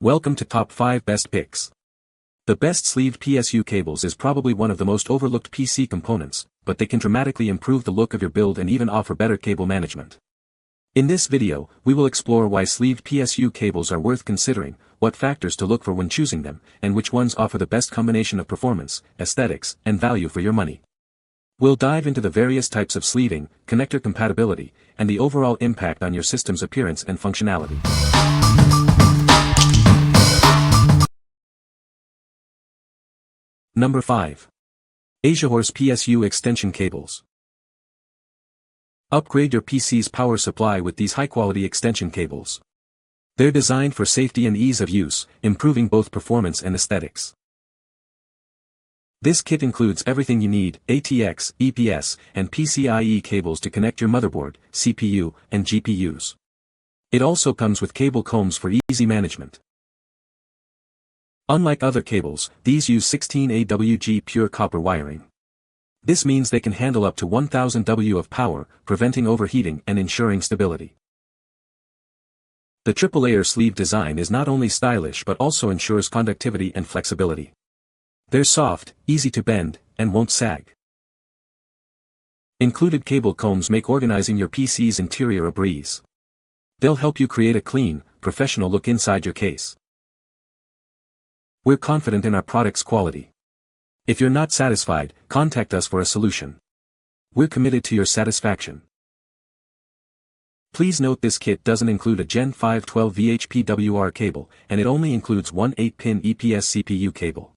Welcome to Top 5 Best Picks. The best sleeved PSU cables is probably one of the most overlooked PC components, but they can dramatically improve the look of your build and even offer better cable management. In this video, we will explore why sleeved PSU cables are worth considering, what factors to look for when choosing them, and which ones offer the best combination of performance, aesthetics, and value for your money. We'll dive into the various types of sleeving, connector compatibility, and the overall impact on your system's appearance and functionality. Number 5. ASIAHORSE PSU Extension Cables. Upgrade your PC's power supply with these high-quality extension cables. They're designed for safety and ease of use, improving both performance and aesthetics. This kit includes everything you need: ATX, EPS, and PCIe cables to connect your motherboard, CPU, and GPUs. It also comes with cable combs for easy management. Unlike other cables, these use 16 AWG pure copper wiring. This means they can handle up to 1000 W of power, preventing overheating and ensuring stability. The triple-layer sleeve design is not only stylish but also ensures conductivity and flexibility. They're soft, easy to bend, and won't sag. Included cable combs make organizing your PC's interior a breeze. They'll help you create a clean, professional look inside your case. We're confident in our product's quality. If you're not satisfied, contact us for a solution. We're committed to your satisfaction. Please note this kit doesn't include a Gen 5 12V HPWR cable, and it only includes one 8-pin EPS CPU cable.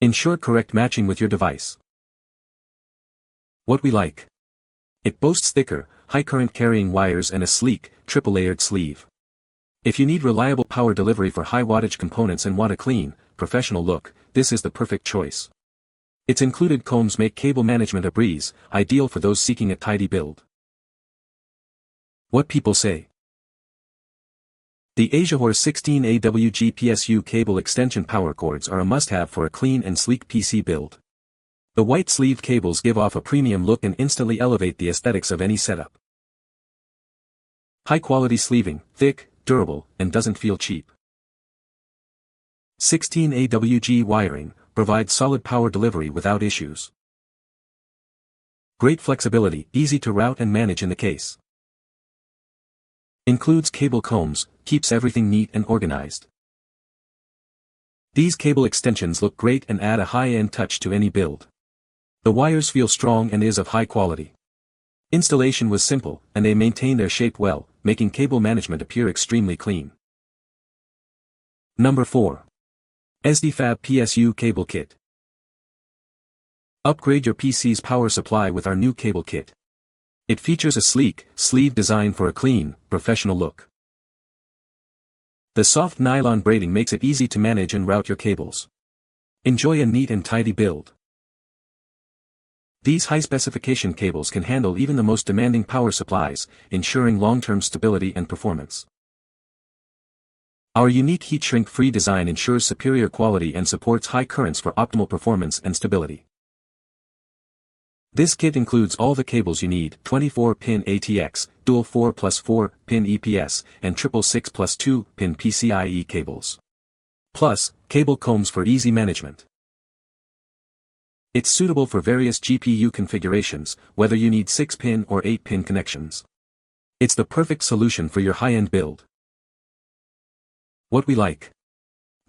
Ensure correct matching with your device. What we like. It boasts thicker, high-current carrying wires and a sleek, triple-layered sleeve. If you need reliable power delivery for high-wattage components and want a clean, professional look, this is the perfect choice. Its included combs make cable management a breeze, ideal for those seeking a tidy build. What people say. The ASIAHORSE 16 AWG PSU cable extension power cords are a must-have for a clean and sleek PC build. The white sleeve cables give off a premium look and instantly elevate the aesthetics of any setup. High-quality sleeving, thick, durable, and doesn't feel cheap. 16 AWG wiring provides solid power delivery without issues. Great flexibility, easy to route and manage in the case. Includes cable combs, keeps everything neat and organized. These cable extensions look great and add a high-end touch to any build. The wires feel strong and is of high quality. Installation was simple, and they maintain their shape well, making cable management appear extremely clean. Number 4. EZDIY-FAB PSU Cable Kit. Upgrade your PC's power supply with our new cable kit. It features a sleek, sleeve design for a clean, professional look. The soft nylon braiding makes it easy to manage and route your cables. Enjoy a neat and tidy build. These high-specification cables can handle even the most demanding power supplies, ensuring long-term stability and performance. Our unique heat-shrink-free design ensures superior quality and supports high currents for optimal performance and stability. This kit includes all the cables you need: 24-pin ATX, dual 4+4-pin EPS, and triple 6+2-pin PCIe cables. Plus, cable combs for easy management. It's suitable for various GPU configurations, whether you need 6-pin or 8-pin connections. It's the perfect solution for your high-end build. What we like.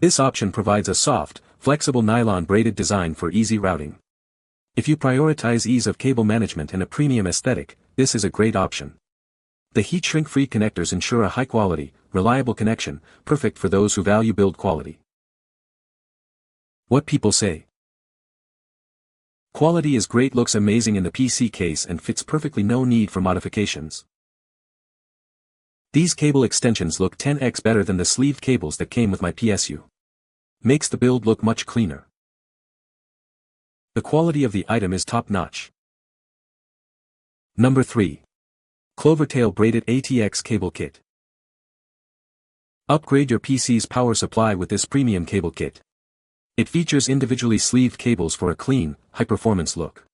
This option provides a soft, flexible nylon braided design for easy routing. If you prioritize ease of cable management and a premium aesthetic, this is a great option. The heat shrink-free connectors ensure a high-quality, reliable connection, perfect for those who value build quality. What people say. Quality is great, looks amazing in the PC case and fits perfectly, no need for modifications. These cable extensions look 10x better than the sleeved cables that came with my PSU. Makes the build look much cleaner. The quality of the item is top-notch. Number 3. Clovertale Braided ATX Cable Kit. Upgrade your PC's power supply with this premium cable kit. It features individually sleeved cables for a clean, high-performance look.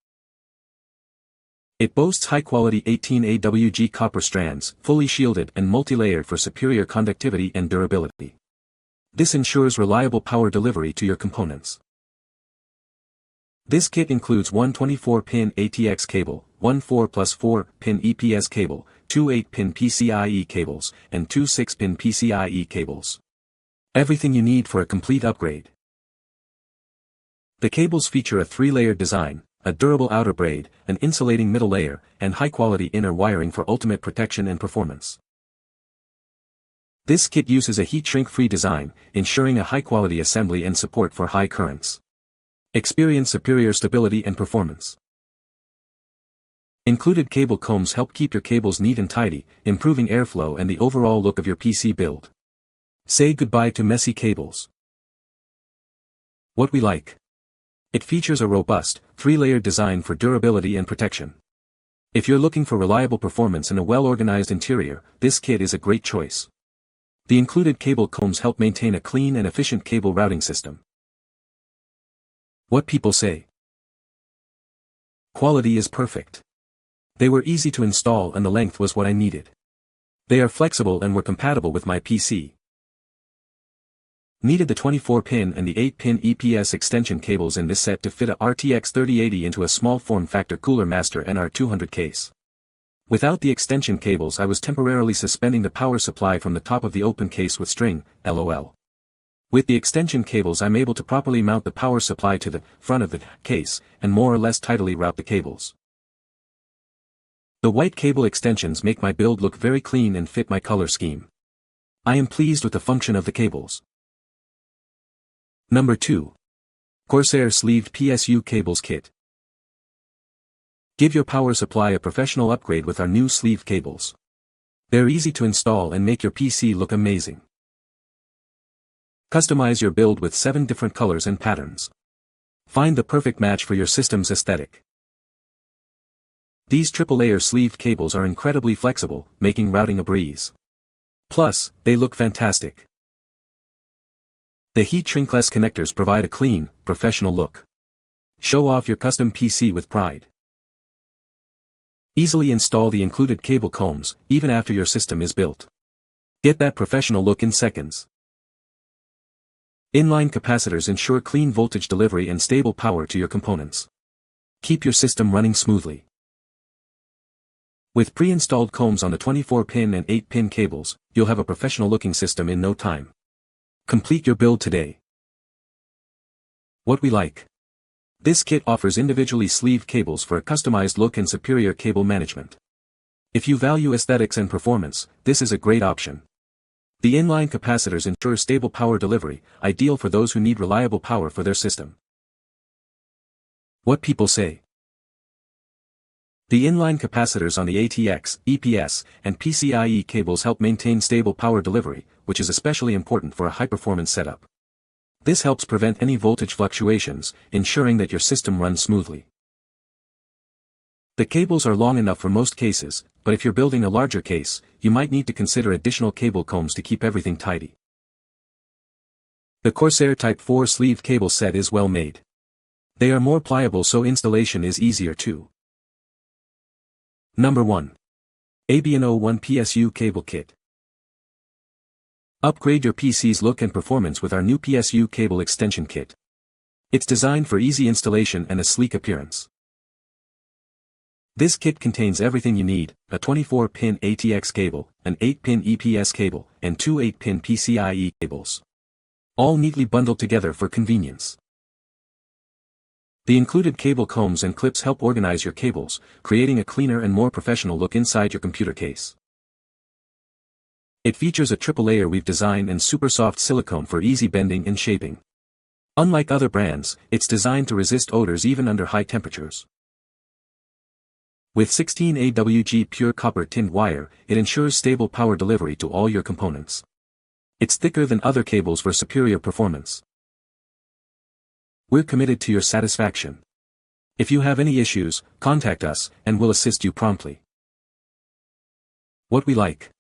It boasts high-quality 18 AWG copper strands, fully shielded and multi-layered for superior conductivity and durability. This ensures reliable power delivery to your components. This kit includes one 24-pin ATX cable, one 4+4-pin EPS cable, two 8-pin PCIe cables, and two 6-pin PCIe cables. Everything you need for a complete upgrade. The cables feature a 3-layer design, a durable outer braid, an insulating middle layer, and high-quality inner wiring for ultimate protection and performance. This kit uses a heat shrink-free design, ensuring a high-quality assembly and support for high currents. Experience superior stability and performance. Included cable combs help keep your cables neat and tidy, improving airflow and the overall look of your PC build. Say goodbye to messy cables. What we like. It features a robust, 3-layer design for durability and protection. If you're looking for reliable performance and a well-organized interior, this kit is a great choice. The included cable combs help maintain a clean and efficient cable routing system. What people say. Quality is perfect. They were easy to install and the length was what I needed. They are flexible and were compatible with my PC. Needed the 24-pin and the 8-pin EPS extension cables in this set to fit a RTX 3080 into a small form factor Cooler Master NR200 case. Without the extension cables I was temporarily suspending the power supply from the top of the open case with string, LOL. With the extension cables I'm able to properly mount the power supply to the front of the case, and more or less tidily route the cables. The white cable extensions make my build look very clean and fit my color scheme. I am pleased with the function of the cables. Number 2. Corsair Sleeved PSU Cables Kit. Give your power supply a professional upgrade with our new sleeve cables. They're easy to install and make your PC look amazing. Customize your build with 7 different colors and patterns. Find the perfect match for your system's aesthetic. These triple-layer sleeved cables are incredibly flexible, making routing a breeze. Plus, they look fantastic. The heat shrinkless connectors provide a clean, professional look. Show off your custom PC with pride. Easily install the included cable combs, even after your system is built. Get that professional look in seconds. Inline capacitors ensure clean voltage delivery and stable power to your components. Keep your system running smoothly. With pre-installed combs on the 24-pin and 8-pin cables, you'll have a professional-looking system in no time. Complete your build today. What we like. This kit offers individually sleeved cables for a customized look and superior cable management. If you value aesthetics and performance, this is a great option. The inline capacitors ensure stable power delivery, ideal for those who need reliable power for their system. What people say. The inline capacitors on the ATX, EPS, and PCIe cables help maintain stable power delivery, which is especially important for a high-performance setup. This helps prevent any voltage fluctuations, ensuring that your system runs smoothly. The cables are long enough for most cases, but if you're building a larger case, you might need to consider additional cable combs to keep everything tidy. The Corsair Type 4 sleeve cable set is well made. They are more pliable so installation is easier too. Number 1. ABNO1 PSU Cable Kit. Upgrade your PC's look and performance with our new PSU Cable Extension Kit. It's designed for easy installation and a sleek appearance. This kit contains everything you need, a 24-pin ATX cable, an 8-pin EPS cable, and two 8-pin PCIe cables. All neatly bundled together for convenience. The included cable combs and clips help organize your cables, creating a cleaner and more professional look inside your computer case. It features a triple-layer weave design and super soft silicone for easy bending and shaping. Unlike other brands, it's designed to resist odors even under high temperatures. With 16 AWG pure copper tinned wire, it ensures stable power delivery to all your components. It's thicker than other cables for superior performance. We're committed to your satisfaction. If you have any issues, contact us, and we'll assist you promptly. What we like.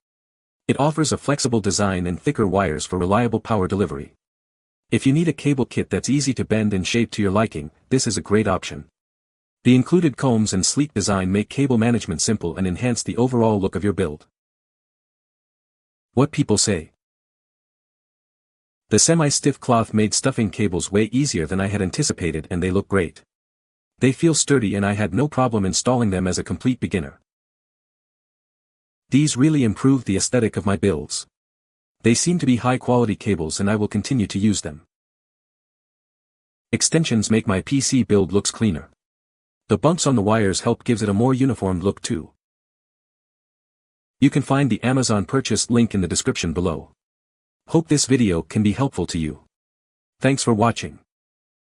It offers a flexible design and thicker wires for reliable power delivery. If you need a cable kit that's easy to bend and shape to your liking, this is a great option. The included combs and sleek design make cable management simple and enhance the overall look of your build. What people say. The semi-stiff cloth made stuffing cables way easier than I had anticipated, and they look great. They feel sturdy and I had no problem installing them as a complete beginner. These really improved the aesthetic of my builds. They seem to be high-quality cables and I will continue to use them. Extensions make my PC build looks cleaner. The bumps on the wires help gives it a more uniform look too. You can find the Amazon purchase link in the description below. Hope this video can be helpful to you. Thanks for watching.